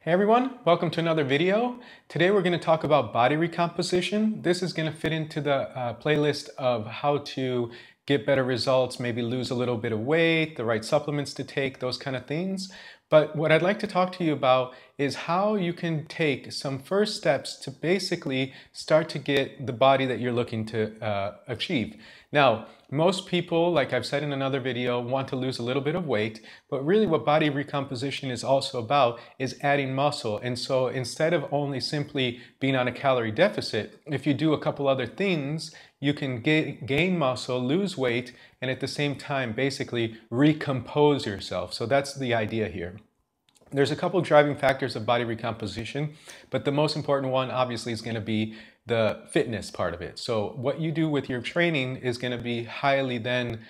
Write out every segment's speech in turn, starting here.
Hey everyone, welcome to another video. Today we're going to talk about body recomposition. This is going to fit into the playlist of how to get better results, maybe lose a little bit of weight, the right supplements to take, those kind of things. But what I'd like to talk to you about is how you can take some first steps to basically start to get the body that you're looking to achieve. Now, most people, like I've said in another video, want to lose a little bit of weight, but really what body recomposition is also about is adding muscle. And so instead of only simply being on a calorie deficit, if you do a couple other things, you can gain muscle, lose weight, and at the same time basically recompose yourself. So that's the idea here. There's a couple of driving factors of body recomposition, but the most important one obviously is going to be the fitness part of it. So what you do with your training is going to be highly then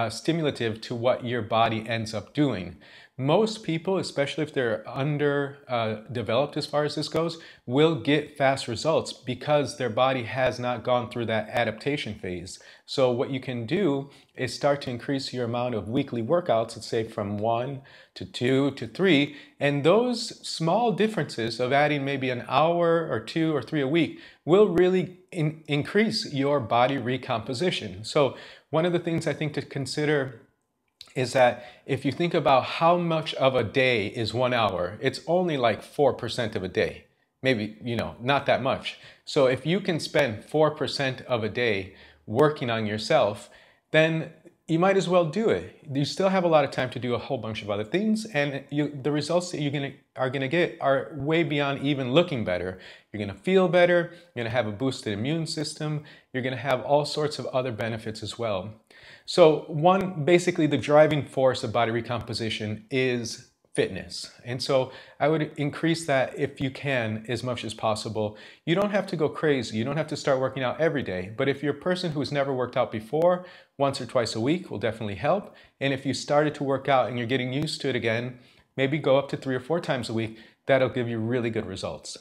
stimulative to what your body ends up doing. Most people, especially if they're underdeveloped as far as this goes, will get fast results because their body has not gone through that adaptation phase. So what you can do is start to increase your amount of weekly workouts, let's say from 1 to 2 to 3, and those small differences of adding maybe an hour or 2 or 3 a week will really increase your body recomposition. So one of the things I think to consider is that if you think about how much of a day is 1 hour, it's only like 4% of a day. Maybe, not that much. So if you can spend 4% of a day working on yourself, then you might as well do it. You still have a lot of time to do a whole bunch of other things, and the results that you're gonna get are way beyond even looking better. You're gonna feel better, you're gonna have a boosted immune system, you're gonna have all sorts of other benefits as well. So basically the driving force of body recomposition is fitness. And so I would increase that if you can as much as possible. You don't have to go crazy. You don't have to start working out every day. But if you're a person who's never worked out before, once or twice a week will definitely help. And if you started to work out and you're getting used to it again, maybe go up to 3 or 4 times a week. That'll give you really good results.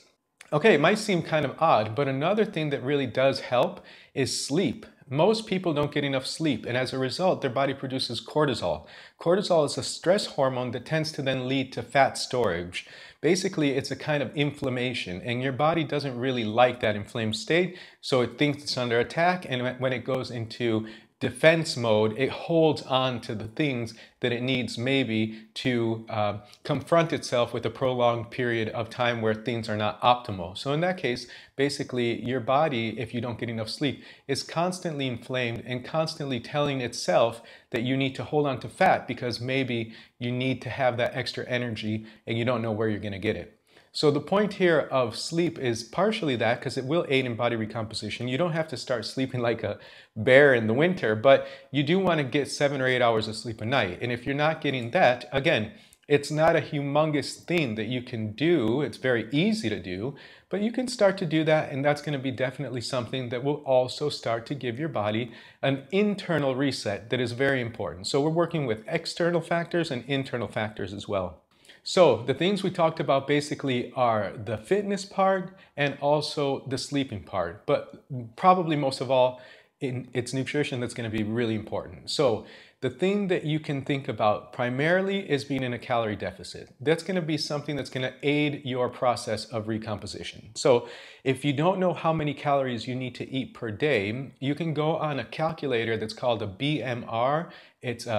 Okay, it might seem kind of odd, but another thing that really does help is sleep. Most people don't get enough sleep, and as a result, their body produces cortisol. Cortisol is a stress hormone that tends to then lead to fat storage. Basically, it's a kind of inflammation, and your body doesn't really like that inflamed state, so it thinks it's under attack, and when it goes into defense mode, it holds on to the things that it needs maybe to confront itself with a prolonged period of time where things are not optimal. So in that case, basically your body, if you don't get enough sleep, is constantly inflamed and constantly telling itself that you need to hold on to fat because maybe you need to have that extra energy and you don't know where you're going to get it. So the point here of sleep is partially that because it will aid in body recomposition. You don't have to start sleeping like a bear in the winter, but you do want to get 7 or 8 hours of sleep a night. And if you're not getting that, again, it's not a humongous thing that you can do. It's very easy to do, but you can start to do that, and that's going to be definitely something that will also start to give your body an internal reset that is very important. So we're working with external factors and internal factors as well. So the things we talked about basically are the fitness part and also the sleeping part, but probably most of all, it's nutrition that's going to be really important. So the thing that you can think about primarily is being in a calorie deficit. That's going to be something that's going to aid your process of recomposition. So if you don't know how many calories you need to eat per day, you can go on a calculator that's called a BMR. It's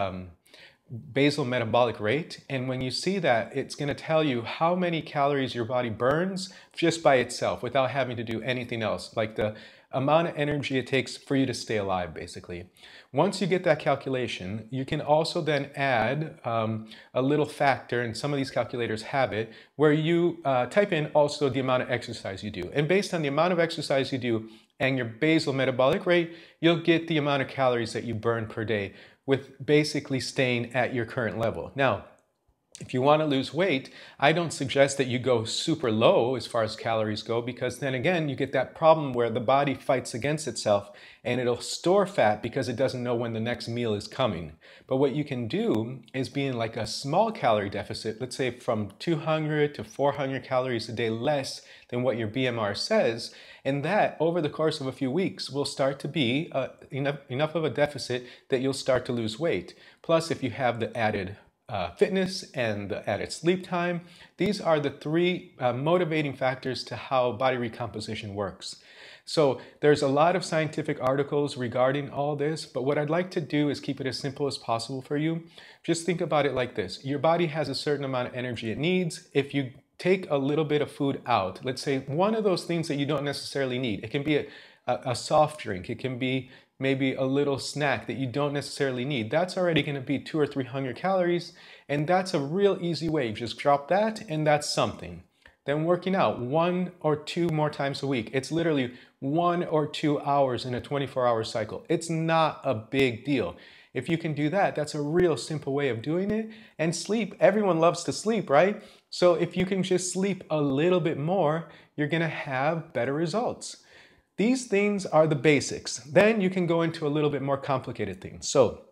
basal metabolic rate, and when you see that, it's going to tell you how many calories your body burns just by itself without having to do anything else, like the amount of energy it takes for you to stay alive, basically. Once you get that calculation, you can also then add a little factor, and some of these calculators have it, where you type in also the amount of exercise you do. And based on the amount of exercise you do and your basal metabolic rate, you'll get the amount of calories that you burn per day, with basically staying at your current level. Now, if you want to lose weight, I don't suggest that you go super low as far as calories go, because then again, you get that problem where the body fights against itself and it'll store fat because it doesn't know when the next meal is coming. But what you can do is be in like a small calorie deficit, let's say from 200 to 400 calories a day less than what your BMR says, and that over the course of a few weeks will start to be enough of a deficit that you'll start to lose weight. Plus, if you have the added fitness and the added sleep time. These are the three motivating factors to how body recomposition works. So there's a lot of scientific articles regarding all this, but what I'd like to do is keep it as simple as possible for you. Just think about it like this. Your body has a certain amount of energy it needs. If you take a little bit of food out, let's say one of those things that you don't necessarily need, it can be a soft drink, it can be maybe a little snack that you don't necessarily need. That's already going to be 200 or 300 calories, and that's a real easy way. You just drop that, and that's something. Then working out 1 or 2 more times a week. It's literally 1 or 2 hours in a 24-hour cycle. It's not a big deal. If you can do that, that's a real simple way of doing it. And sleep, everyone loves to sleep, right? So if you can just sleep a little bit more, you're going to have better results. These things are the basics. Then you can go into a little bit more complicated things. So,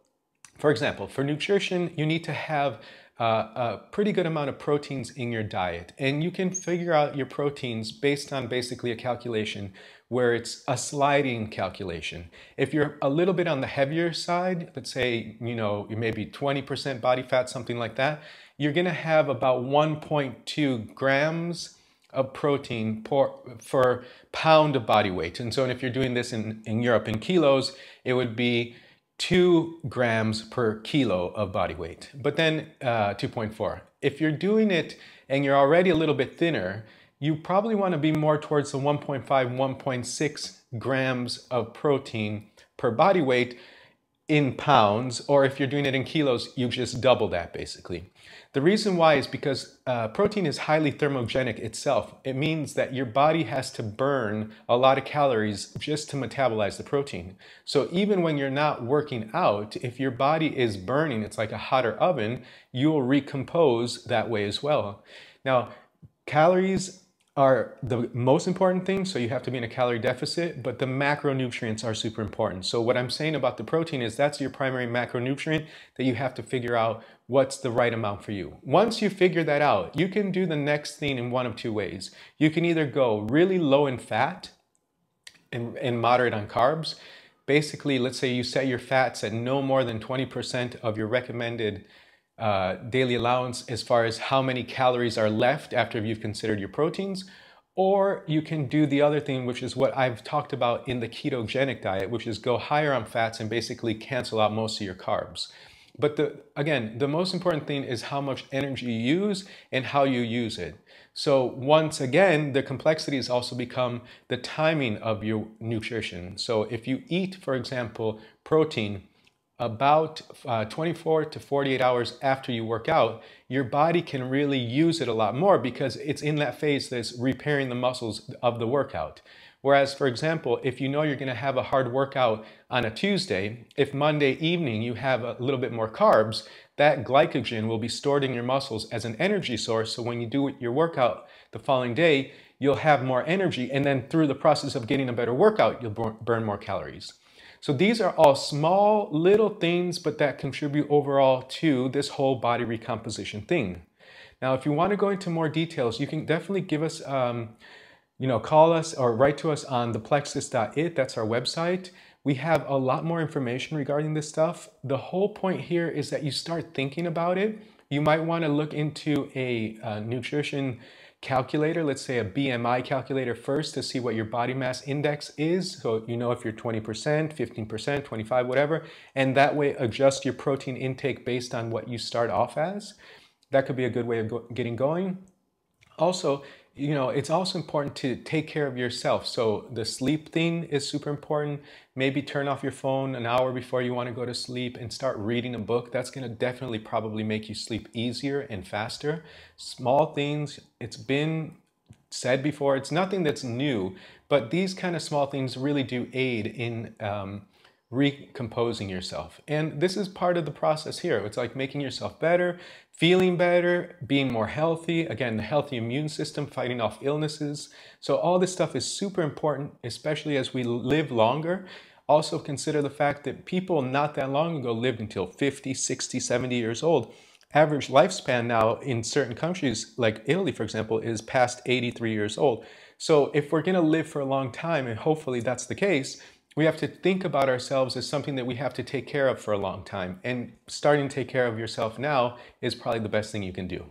for example, for nutrition, you need to have a pretty good amount of proteins in your diet. And you can figure out your proteins based on basically a calculation where it's a sliding calculation. If you're a little bit on the heavier side, let's say, you may be 20% body fat, something like that, you're gonna have about 1.2 grams of protein per pound of body weight. And so if you're doing this in Europe in kilos, it would be 2 grams per kilo of body weight, but then 2.4. If you're doing it and you're already a little bit thinner, you probably want to be more towards the 1.5, 1.6 grams of protein per body weight in pounds, or if you're doing it in kilos, you just double that basically. The reason why is because protein is highly thermogenic itself. It means that your body has to burn a lot of calories just to metabolize the protein. So even when you're not working out, if your body is burning, it's like a hotter oven, you will recompose that way as well. Now, calories are the most important thing, so you have to be in a calorie deficit, but the macronutrients are super important. So what I'm saying about the protein is that's your primary macronutrient that you have to figure out what's the right amount for you. Once you figure that out, you can do the next thing in one of two ways. You can either go really low in fat and moderate on carbs. Basically, let's say you set your fats at no more than 20% of your recommended daily allowance as far as how many calories are left after you've considered your proteins. Or you can do the other thing, which is what I've talked about in the ketogenic diet, which is go higher on fats and basically cancel out most of your carbs. But again, the most important thing is how much energy you use and how you use it. So once again, the complexities also become the timing of your nutrition. So if you eat, for example, protein about 24 to 48 hours after you work out, your body can really use it a lot more because it's in that phase that's repairing the muscles of the workout. Whereas, for example, if you know you're going to have a hard workout on a Tuesday, if Monday evening you have a little bit more carbs, that glycogen will be stored in your muscles as an energy source. So when you do your workout the following day, you'll have more energy. And then through the process of getting a better workout, you'll burn more calories. So these are all small little things, but that contribute overall to this whole body recomposition thing. Now, if you want to go into more details, you can definitely give us, call us or write to us on theplexus.it. That's our website. We have a lot more information regarding this stuff. The whole point here is that you start thinking about it. You might want to look into a nutrition calculator, let's say a BMI calculator first to see what your body mass index is. So you know if you're 20%, 15%, 25, whatever, and that way adjust your protein intake based on what you start off as. That could be a good way of getting going. Also, it's also important to take care of yourself. So the sleep thing is super important. Maybe turn off your phone an hour before you want to go to sleep and start reading a book. That's going to definitely probably make you sleep easier and faster. Small things, it's been said before, it's nothing that's new, but these kind of small things really do aid in recomposing yourself. And this is part of the process here. It's like making yourself better, feeling better, being more healthy. Again, the healthy immune system, fighting off illnesses. So all this stuff is super important, especially as we live longer. Also consider the fact that people not that long ago lived until 50, 60, 70 years old. Average lifespan now in certain countries, like Italy, for example, is past 83 years old. So if we're going to live for a long time, and hopefully that's the case, we have to think about ourselves as something that we have to take care of for a long time. And starting to take care of yourself now is probably the best thing you can do.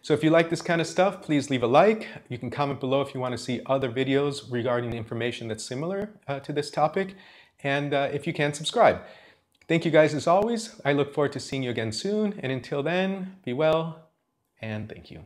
So if you like this kind of stuff, please leave a like. You can comment below if you want to see other videos regarding information that's similar to this topic. And if you can, subscribe. Thank you guys as always. I look forward to seeing you again soon. And until then, be well and thank you.